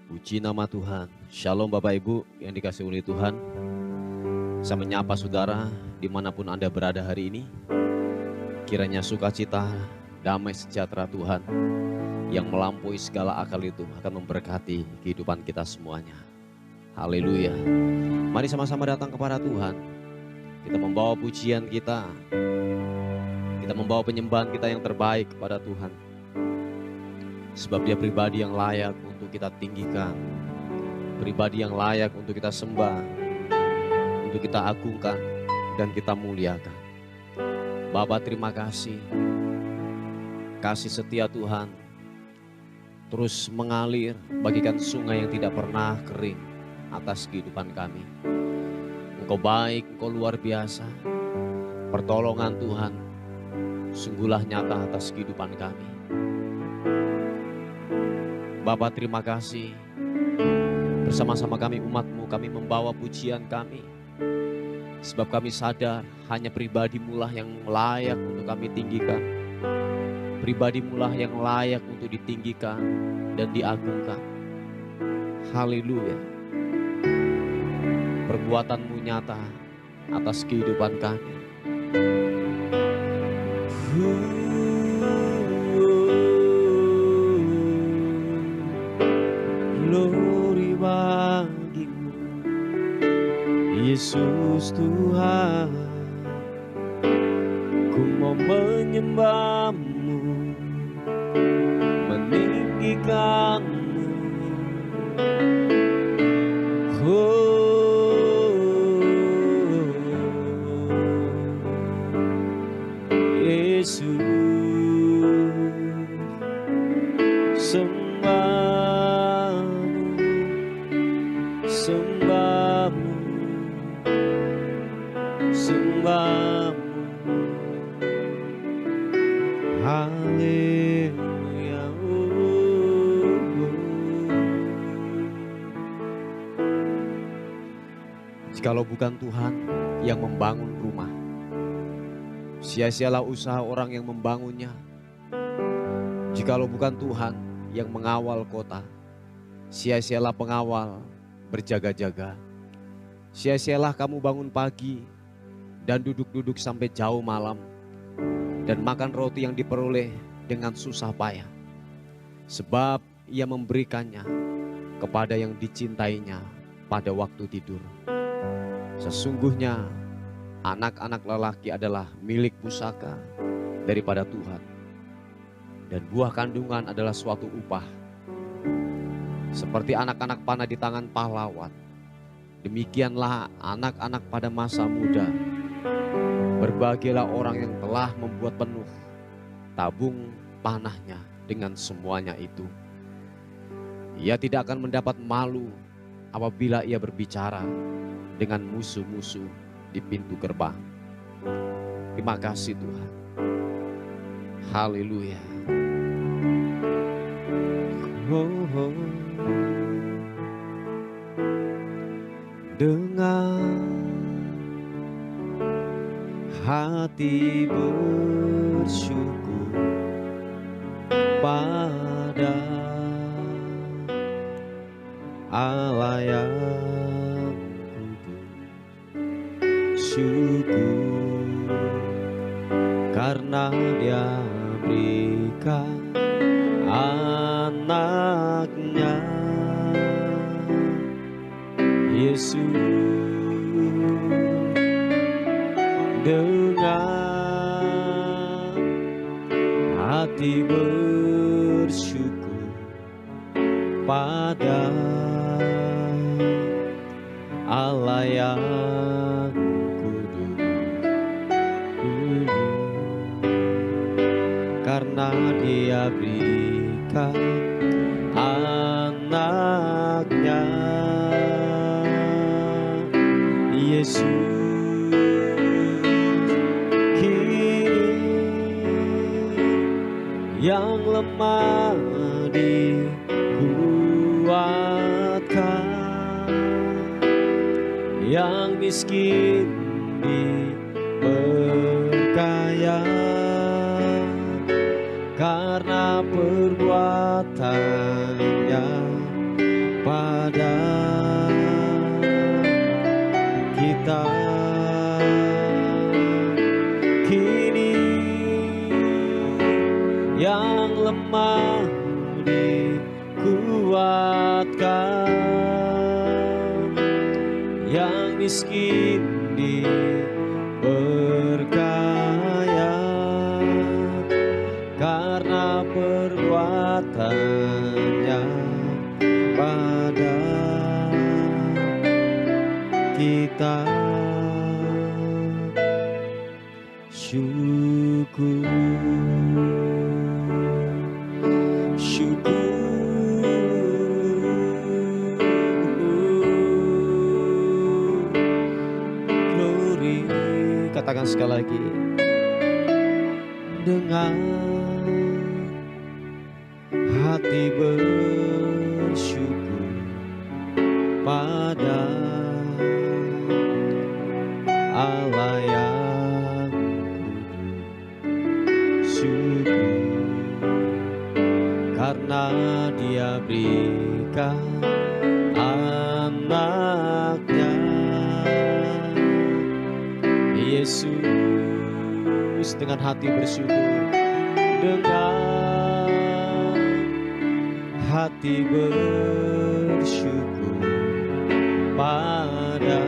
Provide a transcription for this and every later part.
Puji nama Tuhan. Shalom Bapak Ibu yang dikasihi oleh Tuhan. Saya menyapa saudara dimanapun Anda berada hari ini. Kiranya sukacita, damai sejahtera Tuhan yang melampaui segala akal itu akan memberkati kehidupan kita semuanya. Haleluya. Mari sama-sama datang kepada Tuhan. Kita membawa pujian kita. Kita membawa penyembahan kita yang terbaik kepada Tuhan. Sebab Dia pribadi yang layak untuk kita tinggikan, pribadi yang layak untuk kita sembah, untuk kita agungkan dan kita muliakan. Bapa, terima kasih. Kasih setia Tuhan terus mengalir bagikan sungai yang tidak pernah kering atas kehidupan kami. Engkau baik, Engkau luar biasa. Pertolongan Tuhan sungguhlah nyata atas kehidupan kami. Bapa, terima kasih. Bersama-sama kami umat-Mu, kami membawa pujian kami. Sebab kami sadar hanya pribadi-Mu lah yang layak untuk kami tinggikan. Pribadi-Mu lah yang layak untuk ditinggikan dan diagungkan. Haleluya. Perbuatan-Mu nyata atas kehidupan kami. Glory bagimu, Yesus Tuhan. Ku mau menyembah-Mu, meninggikan-Mu. Yesus, sembah-Mu, sembah-Mu. Haleluya. Jikalau bukan Tuhan yang membangun rumah, sia-sialah usaha orang yang membangunnya. Jikalau bukan Tuhan yang mengawal kota, sia-sialah pengawal berjaga-jaga. Sia-sialah kamu bangun pagi dan duduk-duduk sampai jauh malam dan makan roti yang diperoleh dengan susah payah. Sebab Ia memberikannya kepada yang dicintainya pada waktu tidur. Sesungguhnya anak-anak lelaki adalah milik pusaka daripada Tuhan, dan buah kandungan adalah suatu upah. Seperti anak-anak panah di tangan pahlawan, demikianlah anak-anak pada masa muda. Berbahagialah orang yang telah membuat penuh tabung panahnya dengan semuanya itu. Ia tidak akan mendapat malu apabila ia berbicara dengan musuh-musuh di pintu gerbang. Terima kasih Tuhan. Haleluya. Dengan hati bersyukur pada Allah yang kudus, syukur karena Dia berikan anaknya Yesus. Dengan hati bersyukur pada Allah yang kudus, karena Dia berikan anaknya Yesus. Yang lemah dikuatkan, yang miskin diperkaya, karena perbuatannya berkuatkan, yang miskin diperkaya karena perbuatannya pada kita. Syukur, glory. Katakan sekali lagi, dengan hati bersyukur pada Allah yang kudus. Syukur karena Dia berikan anaknya Yesus. Dengan hati bersyukur, dengan hati bersyukur pada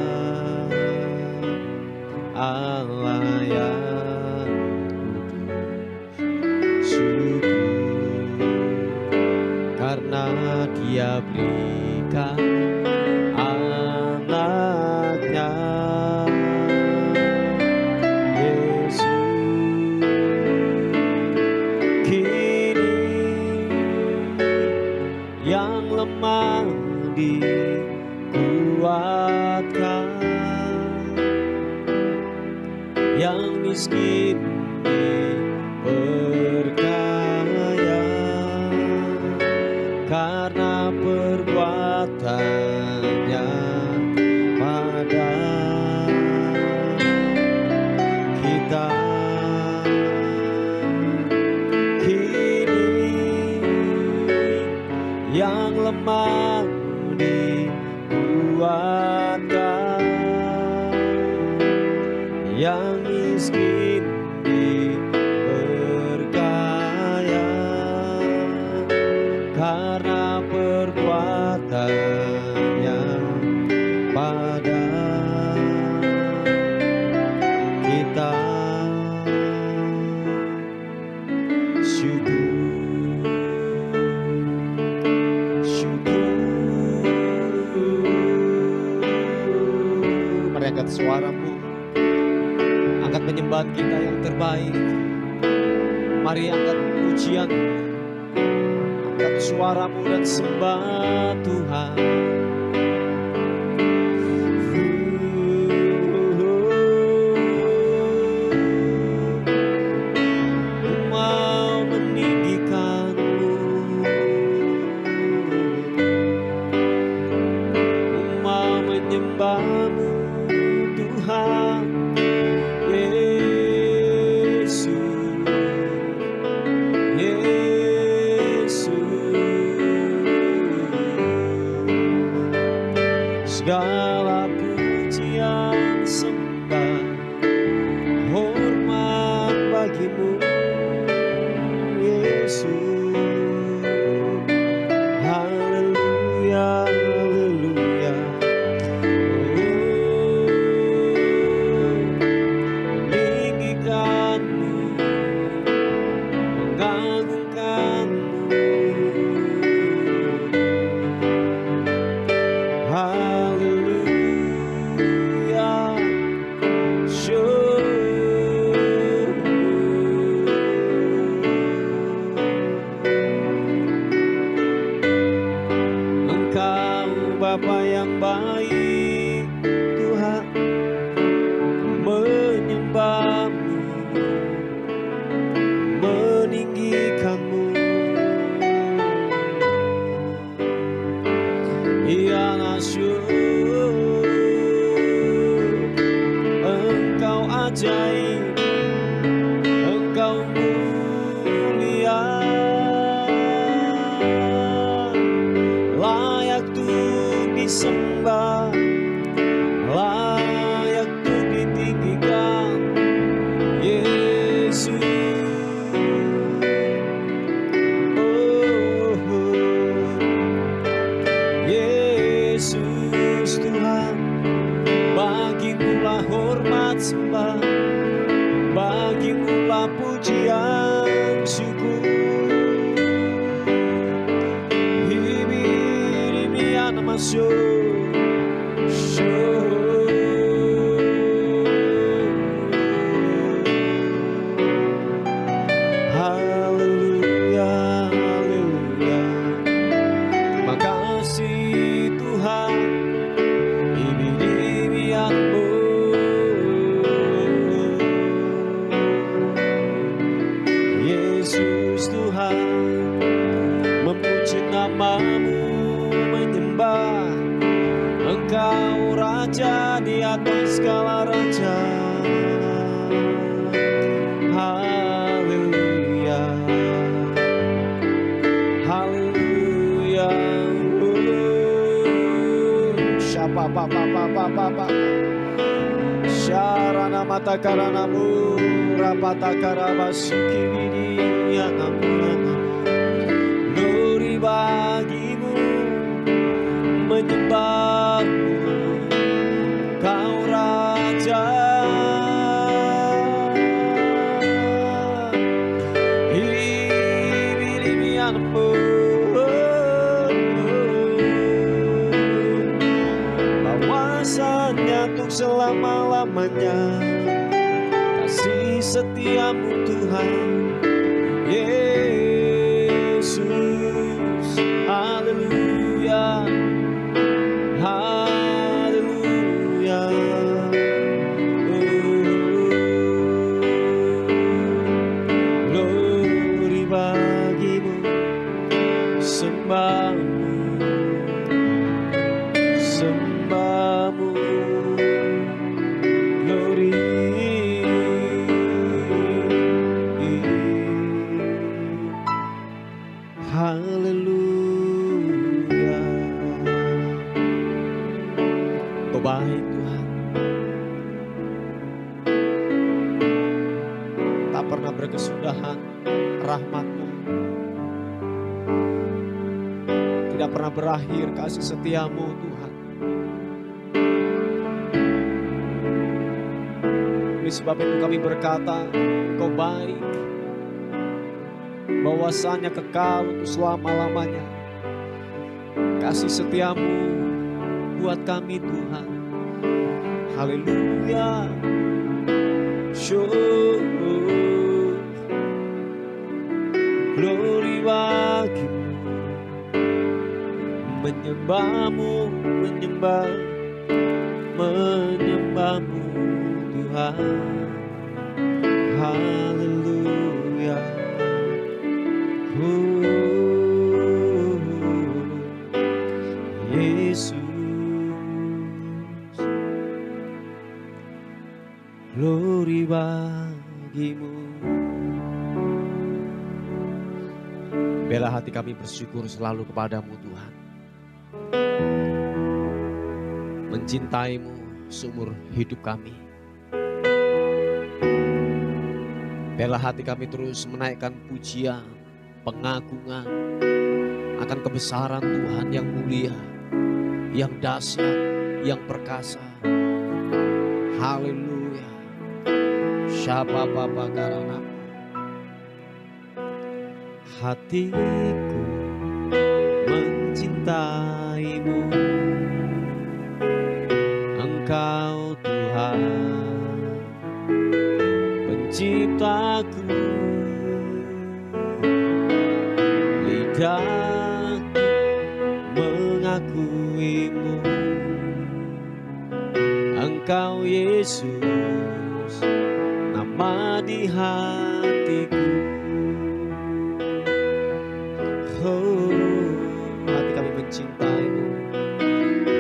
Allah yang kudus. Syukur karena Dia berikan anaknya Yesus. Kini yang lemah dikuatkan, yang miskin diperkaya karena perbuatannya pada kita. Kini yang lemah dikuatkan, yang miskin diperkaya karena perbuatannya pada kita. Syukur, mari angkat suaramu, angkat penyembahan kita yang terbaik. Mari angkat pujian, angkat suaramu dan sembah Tuhan. Ku mau meninggikanmu, ku mau menyembahmu Tuhan Yesus. Segala pujian sembah hormat bagimu Yesus. Haleluya, haleluya. Meninggikanmu, mengagungkanmu. Bapa yang baik, Tuhan, menyembahmu, meninggikanmu. Ialah syukur, Engkau ajaib, Engkau mulia, layak untuk disembah, layak untuk ditinggikan Yesus. Haleluya, haleluya. Terima kasih Tuhan, ibi-ibianmu. Yesus Tuhan, memuji namamu, menyembah Engkau Raja di atas segala raja. Haleluya, haleluya. Syapa papa syarana mata karanamu rapata karabasuki bini anamu. Glory bagimu, menyembahmu, Kau Raja. Ibi-ibianmu, bahwasanya untuk selama-lamanya kasih setiamu Tuhan Yesus. Haleluya, haleluya. Glory bagimu, sembahmu, sembahmu. Glory. Haleluya. Kau baik Tuhan, tak pernah berkesudahan rahmat-Mu, tidak pernah berakhir kasih setia-Mu Tuhan. Oleh sebab itu kami berkata, Kau baik, bahwasanya kekal untuk selama-lamanya. Kasih setiamu buat kami Tuhan. Haleluya. Glory bagimu, menyembahmu, menyembahmu Tuhan. Haleluya. Yesus, glory bagimu. Bela hati kami bersyukur selalu kepadamu Tuhan, mencintaimu seumur hidup kami. Bela hati kami terus menaikkan pujian, pengagungan akan kebesaran Tuhan yang mulia, yang dahsyat, yang perkasa. Haleluya. Syapa papa karana. Hatiku mencintaimu, Engkau Tuhan penciptaku. Lidahku mengakuimu, Engkau Yesus, nama di hatiku. Oh, hati kami mencintaimu,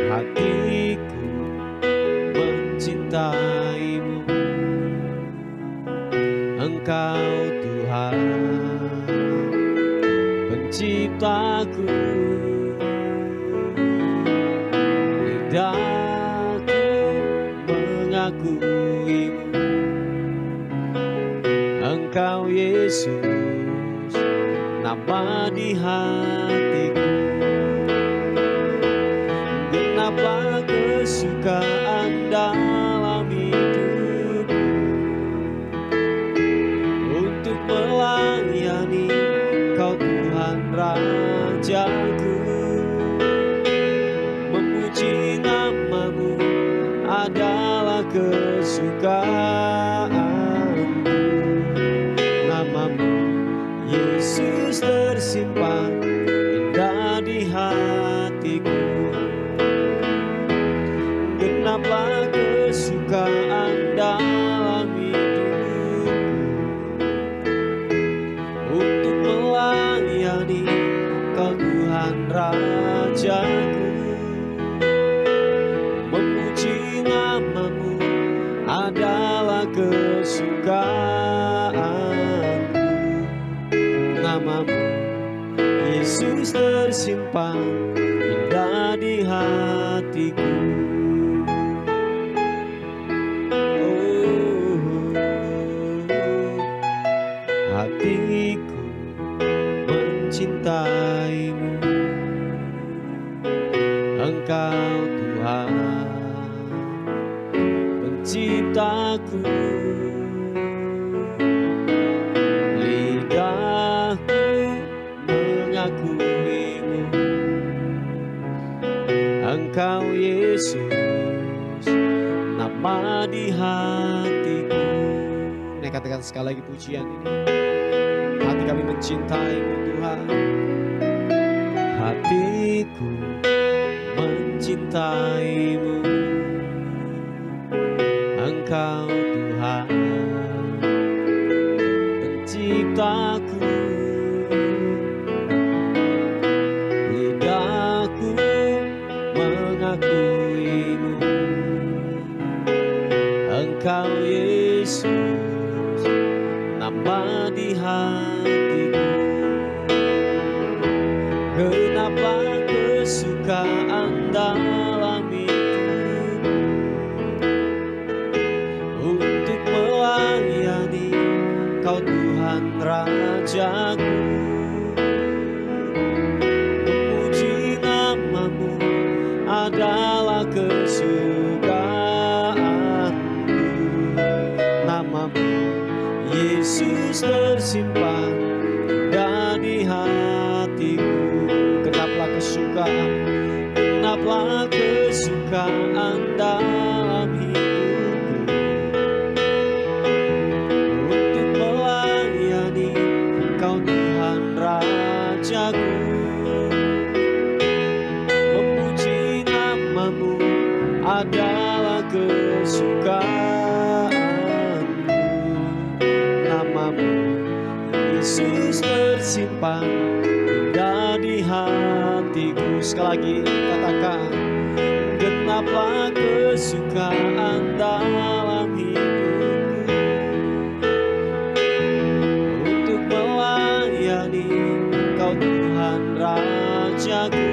hatiku mencintaimu, Engkau Tuhan penciptaku. Lidahku mengakuimu, Engkau Yesus, nama di hatiku. Genaplah kesukaan dalam hidupku, untuk melayani Kau Tuhan Rajaku, hatiku. Genaplah kesukaan dalam hidupku, untuk melayani Kau Tuhan Rajaku. Memuji nama-Mu adalah kesukaanku. Nama-Mu Yesus tersimpan indah di hatiku. Hatiku mencintai-Mu, Engkau Tuhan penciptaku. Lidahku mengakui-Mu, Engkau Yesus, nama di hatiku. Nih, katakan sekali lagi pujian ini. Hati kami mencintai-Mu Tuhan. Hatiku mencintai-Mu, Engkau Tuhan penciptaku. Lidahku mengakui-Mu, Engkau Yesus, nama di hatiku. Genaplah kesukaan dalam hidupku, untuk melayani Kau Tuhan Rajaku. Memuji nama-Mu adalah kesukaanku. Nama-Mu Yesus tersimpan indah di hatiku. Genaplah kesukaan, genaplah kesukaan dalam hidupku, untuk melayani Kau Tuhan Rajaku. Memuji nama-Mu adalah kesukaanku. Nama-Mu Yesus tersimpan indah di hatiku. Sekali lagi katakan, genaplah kesukaan dalam hidupku, untuk melayani Kau Tuhan Rajaku.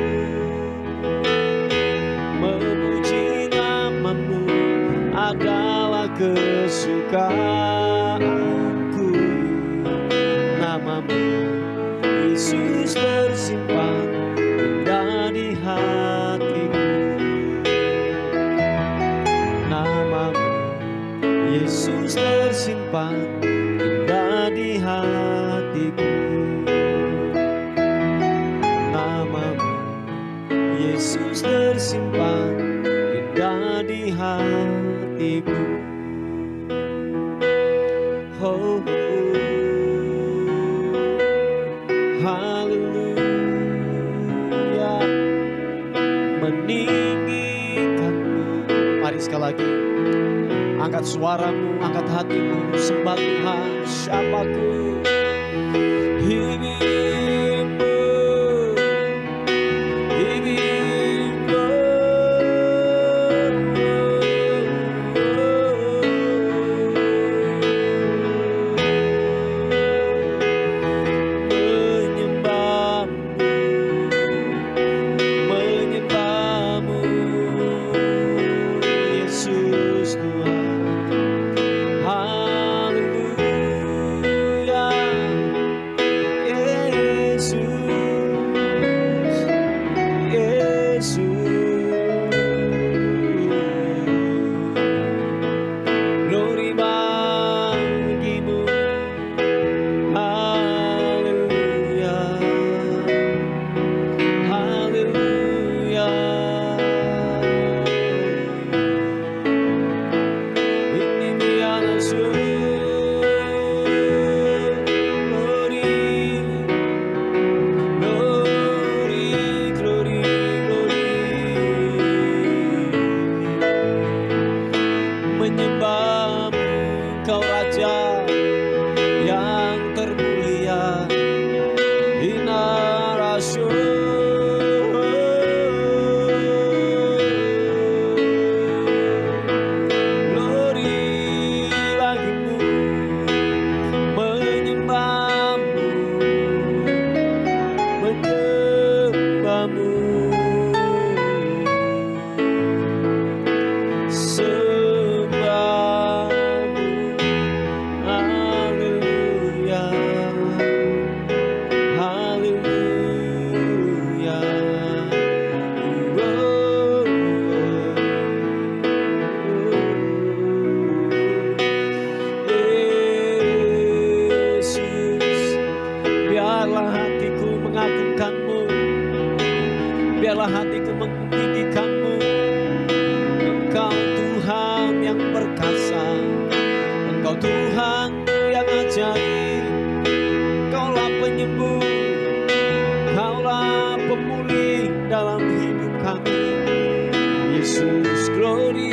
Memuji nama-Mu adalah kesukaanku. Nama-Mu Yesus tersimpan indah di hatiku. Nama-Mu Yesus tersimpan indah di hatiku. Nama-Mu Yesus tersimpan indah di hatiku. Oh, haleluya, meninggikan-Mu. Mari sekali lagi, angkat suaramu, angkat hatimu, sembah Tuhan. Siapaku hidupmu, hidupmu. Yesus Tuhan, haleluya. biarlah hatiku meninggikan-Mu. Engkau Tuhan yang perkasa, Engkau Tuhan yang ajaib, Engkaulah penyembuh, Engkaulah pemulih dalam hidup kami. Yesus, glory.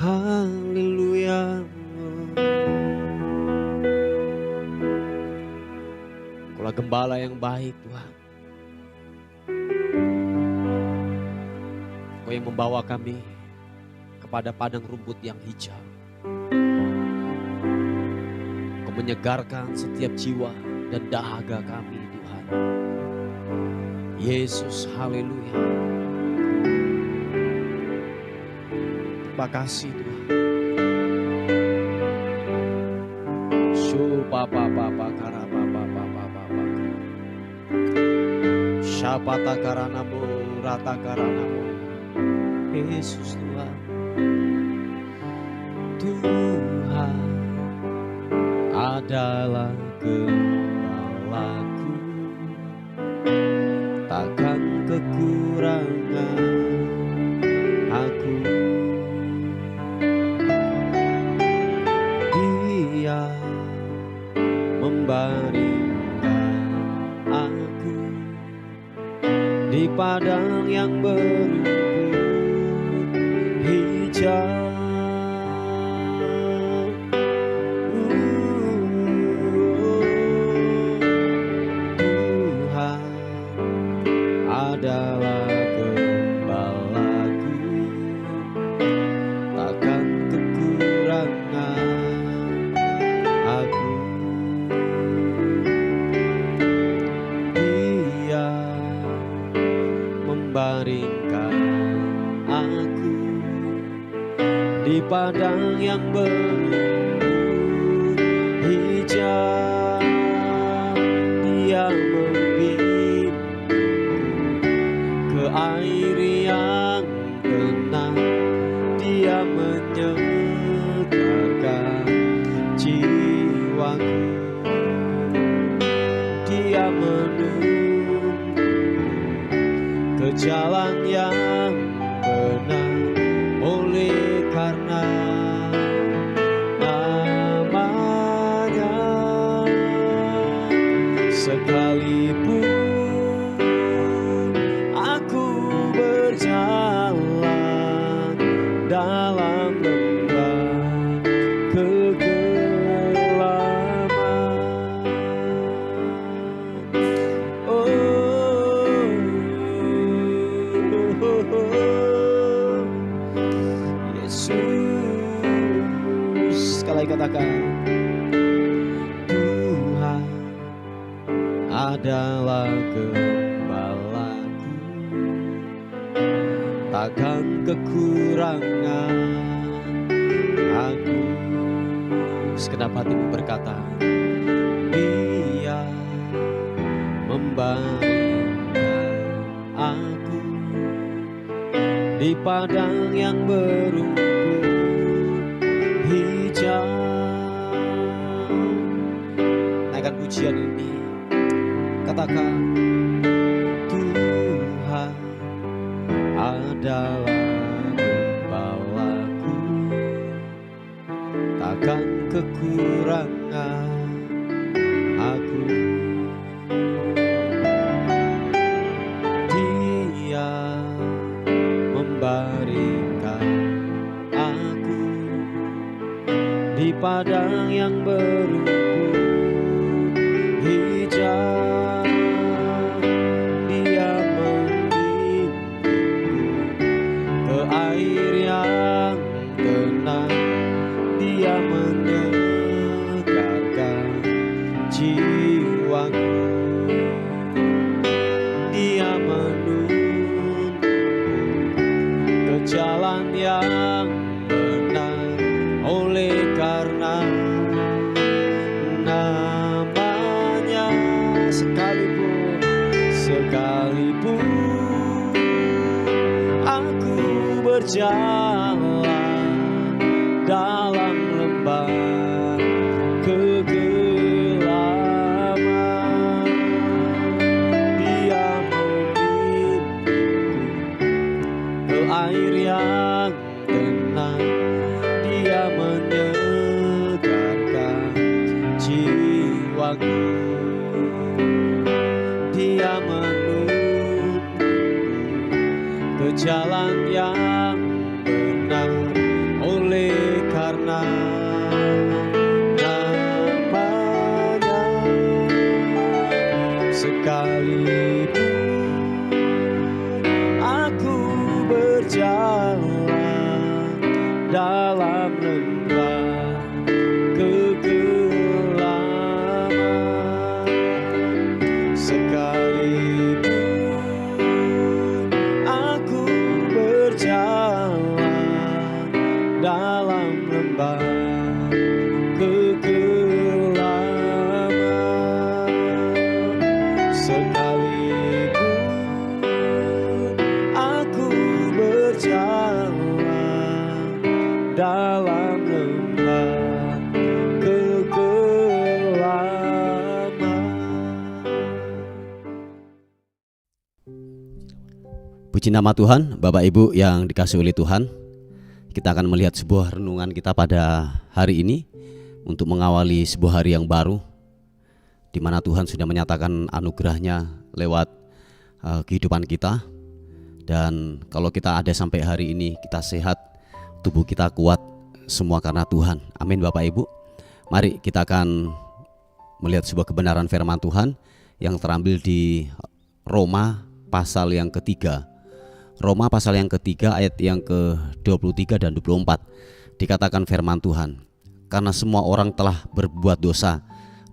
Haleluya. Engkaulah gembala yang baik, Tuhan. Engkau yang membawa kami kepada padang rumput yang hijau. Engkau menyegarkan setiap jiwa dan dahaga kami, Tuhan. Yesus, haleluya. Terima kasih, Tuhan. Syapata karanamu, rata karanamu. Yesus Tuhan. Tuhan adalah gembalaku, takkan kekurangan aku. Dia membaringkan aku di padang yang berumput hijau. Tuhan adalah gembalaku, takkan kekurangan aku. Dia membaringkan aku di padang yang berumput hijau. Dia membimbingku ke air yang tenang. Dia menyegarkan jiwaku. Dia menuntun ke jalan yang benar, oleh karena namanya. Sekalipun aku berjalan dalam lembah kegelapan, Yesus, sekali katakan, Tuhan adalah gembalaku, takkan kekurangan aku. Segenap hatimu berkata, Dia membaringkan aku di padang yang berumput hijau. Naikkan pujian ini, katakan, Tuhan adalah gembalaku, takkan kekurangan aku. Dia membaringkan aku di padang yang berumput hijau. Dia membimbingku ke air yang tenang. Dia menyegarkan namanya, sekalipun aku berjalan dalam lembah kegelapan, Dia membimbingku ke air yang tenang, Dia menyegarkan jiwaku, Dia menuntunku ke jalan yang benar. Oleh karena namanya, sekalipun aku berjalan dalam lembah kegelapan, sekalipun aku berjalan dalam lembah kegelapan, sekalipun aku berjalan dalam lembah kegelapan. Puji nama Tuhan. Bapak Ibu yang dikasihi oleh Tuhan, kita akan melihat sebuah renungan kita pada hari ini untuk mengawali sebuah hari yang baru, di mana Tuhan sudah menyatakan anugerah-Nya lewat kehidupan kita. Dan kalau kita ada sampai hari ini, kita sehat, tubuh kita kuat, semua karena Tuhan. Amin Bapak Ibu. Mari kita akan melihat sebuah kebenaran firman Tuhan yang terambil di Roma pasal yang ketiga. Roma pasal yang ketiga ayat yang ke-23 dan 24. Dikatakan firman Tuhan, karena semua orang telah berbuat dosa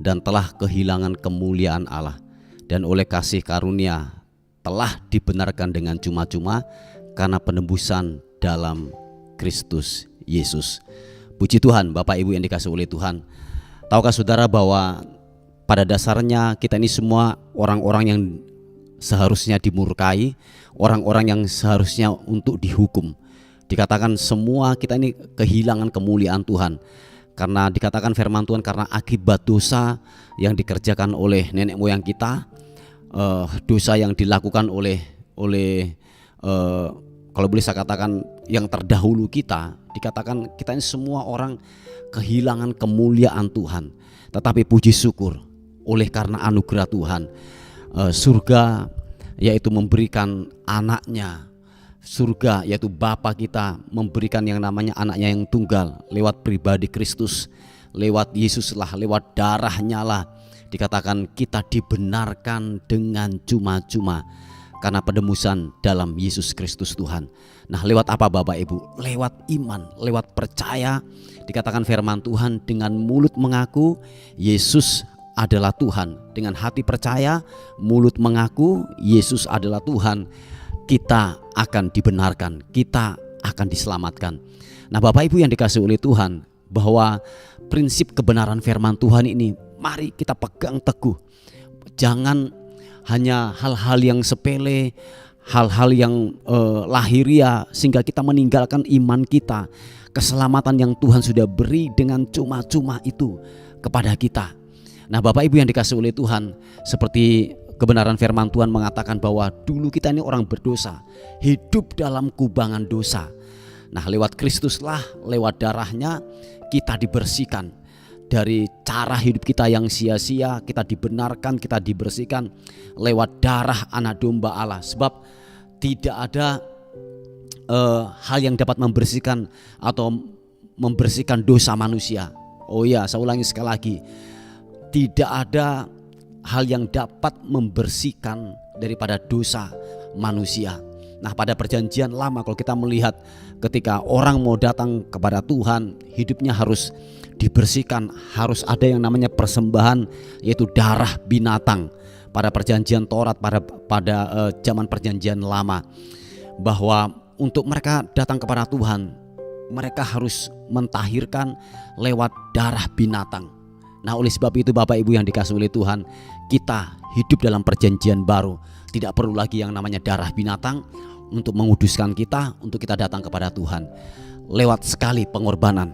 dan telah kehilangan kemuliaan Allah, dan oleh kasih karunia telah dibenarkan dengan cuma-cuma karena penebusan dalam Kristus Yesus. Puji Tuhan. Bapak Ibu yang dikasihi oleh Tuhan, tahukah saudara bahwa pada dasarnya kita ini semua orang-orang yang seharusnya dimurkai, orang-orang yang seharusnya untuk dihukum. Dikatakan semua kita ini kehilangan kemuliaan Tuhan, karena dikatakan firman Tuhan, karena akibat dosa yang dikerjakan oleh nenek moyang kita, dosa yang dilakukan oleh kalau boleh saya katakan yang terdahulu kita, dikatakan kita ini semua orang kehilangan kemuliaan Tuhan. Tetapi puji syukur, oleh karena anugerah Tuhan, surga yaitu memberikan anaknya, surga yaitu Bapa kita memberikan yang namanya anaknya yang tunggal lewat pribadi Kristus, lewat Yesus lah, lewat darahnya lah, dikatakan kita dibenarkan dengan cuma-cuma karena penebusan dalam Yesus Kristus Tuhan. Nah, lewat apa Bapak Ibu? Lewat iman, lewat percaya. Dikatakan firman Tuhan, dengan mulut mengaku Yesus adalah Tuhan, dengan hati percaya, mulut mengaku Yesus adalah Tuhan, kita akan dibenarkan, kita akan diselamatkan. Nah Bapak Ibu yang dikasihi oleh Tuhan, bahwa prinsip kebenaran firman Tuhan ini mari kita pegang teguh. Jangan hanya hal-hal yang sepele, hal-hal yang lahiriah sehingga kita meninggalkan iman kita, keselamatan yang Tuhan sudah beri dengan cuma-cuma itu kepada kita. Nah Bapak Ibu yang dikasihi oleh Tuhan, seperti kebenaran firman Tuhan mengatakan bahwa dulu kita ini orang berdosa, hidup dalam kubangan dosa. Nah lewat Kristuslah, lewat darahnya kita dibersihkan dari cara hidup kita yang sia-sia. Kita dibenarkan, kita dibersihkan lewat darah anak domba Allah. Sebab tidak ada hal yang dapat membersihkan atau membersihkan dosa manusia. Oh ya, saya ulangi sekali lagi, tidak ada hal yang dapat membersihkan daripada dosa manusia. Nah pada perjanjian lama, kalau kita melihat ketika orang mau datang kepada Tuhan, hidupnya harus dibersihkan, harus ada yang namanya persembahan, yaitu darah binatang. Pada perjanjian Taurat, pada zaman perjanjian lama, bahwa untuk mereka datang kepada Tuhan, mereka harus mentahirkan lewat darah binatang. Nah, oleh sebab itu Bapak Ibu yang dikasihi oleh Tuhan, kita hidup dalam perjanjian baru. Tidak perlu lagi yang namanya darah binatang untuk menguduskan kita, untuk kita datang kepada Tuhan. Lewat sekali pengorbanan,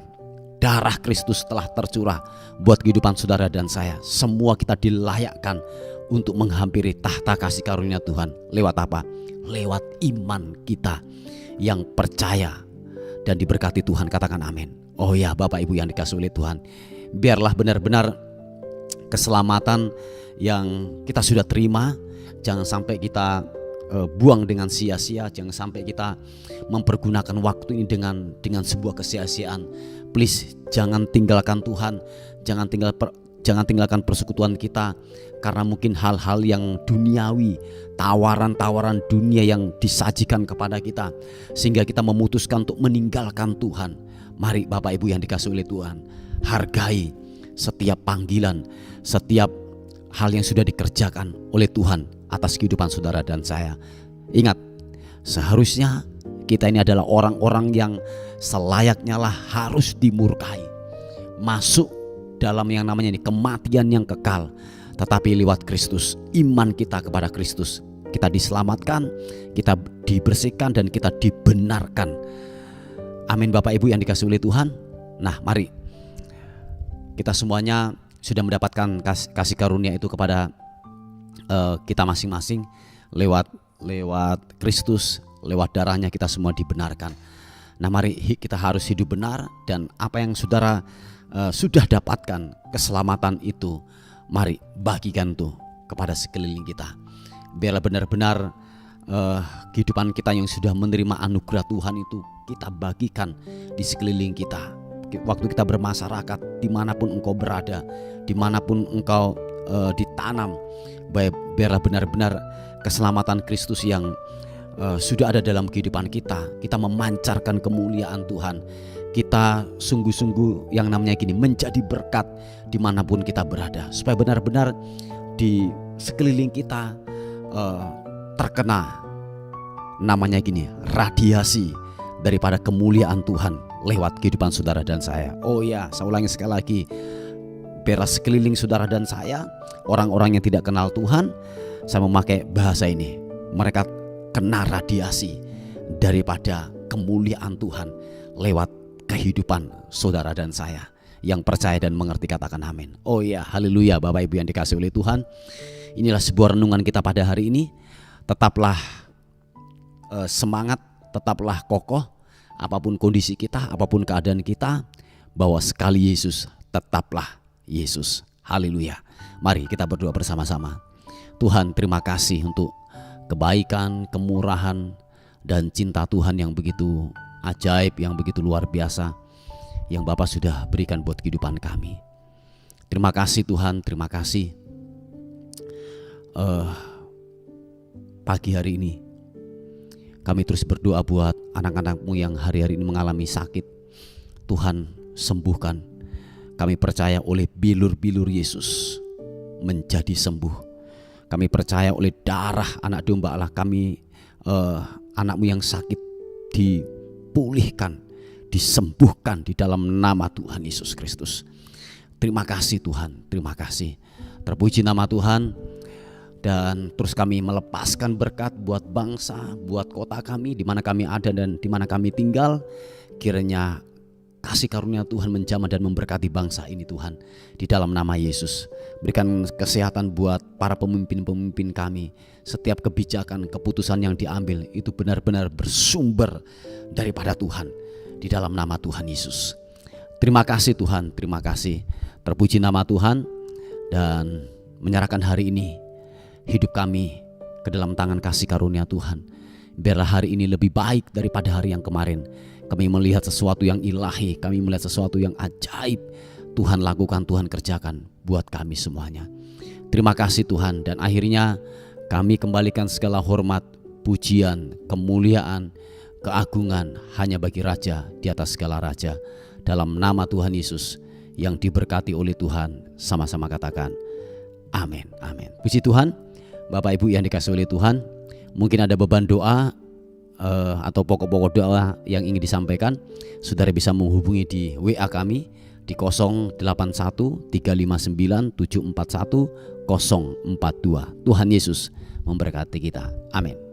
darah Kristus telah tercurah buat kehidupan saudara dan saya. Semua kita dilayakkan untuk menghampiri tahta kasih karunia Tuhan. Lewat apa? Lewat iman kita yang percaya dan diberkati Tuhan. Katakan amin. Oh ya, Bapak Ibu yang dikasihi oleh Tuhan, biarlah benar-benar keselamatan yang kita sudah terima jangan sampai kita buang dengan sia-sia. Jangan sampai kita mempergunakan waktu ini dengan sebuah kesia-siaan. Please, jangan tinggalkan Tuhan, jangan tinggalkan persekutuan kita karena mungkin hal-hal yang duniawi, tawaran-tawaran dunia yang disajikan kepada kita sehingga kita memutuskan untuk meninggalkan Tuhan. Mari Bapak Ibu yang dikasihi oleh Tuhan, hargai setiap panggilan, setiap hal yang sudah dikerjakan oleh Tuhan atas kehidupan saudara dan saya. Ingat, seharusnya kita ini adalah orang-orang yang selayaknya lah harus dimurkai, masuk dalam yang namanya ini kematian yang kekal. Tetapi lewat Kristus, iman kita kepada Kristus, kita diselamatkan, kita dibersihkan dan kita dibenarkan. Amin Bapak Ibu yang dikasihi oleh Tuhan. Nah, mari kita semuanya sudah mendapatkan kasih karunia itu kepada kita masing-masing. Lewat Kristus, lewat darahnya kita semua dibenarkan. Nah, mari kita harus hidup benar, dan apa yang saudara sudah dapatkan keselamatan itu, mari bagikan tuh kepada sekeliling kita. Biarlah benar-benar kehidupan kita yang sudah menerima anugerah Tuhan itu kita bagikan di sekeliling kita. Waktu kita bermasyarakat, dimanapun engkau berada, dimanapun engkau ditanam, biarlah benar-benar keselamatan Kristus yang sudah ada dalam kehidupan kita. Kita memancarkan kemuliaan Tuhan. Kita sungguh-sungguh yang namanya gini, menjadi berkat dimanapun kita berada, supaya benar-benar di sekeliling kita terkena namanya gini, radiasi daripada kemuliaan Tuhan lewat kehidupan saudara dan saya. Oh ya, saya ulangi sekali lagi, biarlah sekeliling saudara dan saya, orang-orang yang tidak kenal Tuhan, saya memakai bahasa ini, mereka kena radiasi daripada kemuliaan Tuhan lewat kehidupan saudara dan saya. Yang percaya dan mengerti katakan amin. Oh ya, haleluya Bapak Ibu yang dikasihi oleh Tuhan. Inilah sebuah renungan kita pada hari ini. Tetaplah semangat, tetaplah kokoh, apapun kondisi kita, apapun keadaan kita, bahwa sekali Yesus, tetaplah Yesus. Haleluya. Mari kita berdoa bersama-sama. Tuhan, terima kasih untuk kebaikan, kemurahan, dan cinta Tuhan yang begitu ajaib, yang begitu luar biasa, yang Bapa sudah berikan buat kehidupan kami. Terima kasih Tuhan, terima kasih. Pagi hari ini kami terus berdoa buat anak-anak-Mu yang hari-hari ini mengalami sakit. Tuhan, sembuhkan. Kami percaya oleh bilur-bilur Yesus menjadi sembuh. Kami percaya oleh darah anak domba Allah kami, anak-Mu yang sakit dipulihkan, disembuhkan di dalam nama Tuhan Yesus Kristus. Terima kasih Tuhan, terima kasih. Terpuji nama Tuhan. Dan terus kami melepaskan berkat buat bangsa, buat kota kami, di mana kami ada dan di mana kami tinggal. Kiranya kasih karunia Tuhan menjamah dan memberkati bangsa ini Tuhan, di dalam nama Yesus. Berikan kesehatan buat para pemimpin-pemimpin kami. Setiap kebijakan, keputusan yang diambil itu benar-benar bersumber daripada Tuhan, di dalam nama Tuhan Yesus. Terima kasih Tuhan, terima kasih. Terpuji nama Tuhan. Dan menyerahkan hari ini hidup kami ke dalam tangan kasih karunia Tuhan. Biarlah hari ini lebih baik daripada hari yang kemarin. Kami melihat sesuatu yang ilahi, kami melihat sesuatu yang ajaib Tuhan lakukan, Tuhan kerjakan buat kami semuanya. Terima kasih Tuhan. Dan akhirnya kami kembalikan segala hormat, pujian, kemuliaan, keagungan hanya bagi Raja di atas segala raja. Dalam nama Tuhan Yesus yang diberkati oleh Tuhan, sama-sama katakan amin, amin. Puji Tuhan. Bapak Ibu yang dikasihi oleh Tuhan, mungkin ada beban doa atau pokok-pokok doa yang ingin disampaikan, saudara bisa menghubungi di WA kami di 081 359 741 042. Tuhan Yesus memberkati kita. Amin.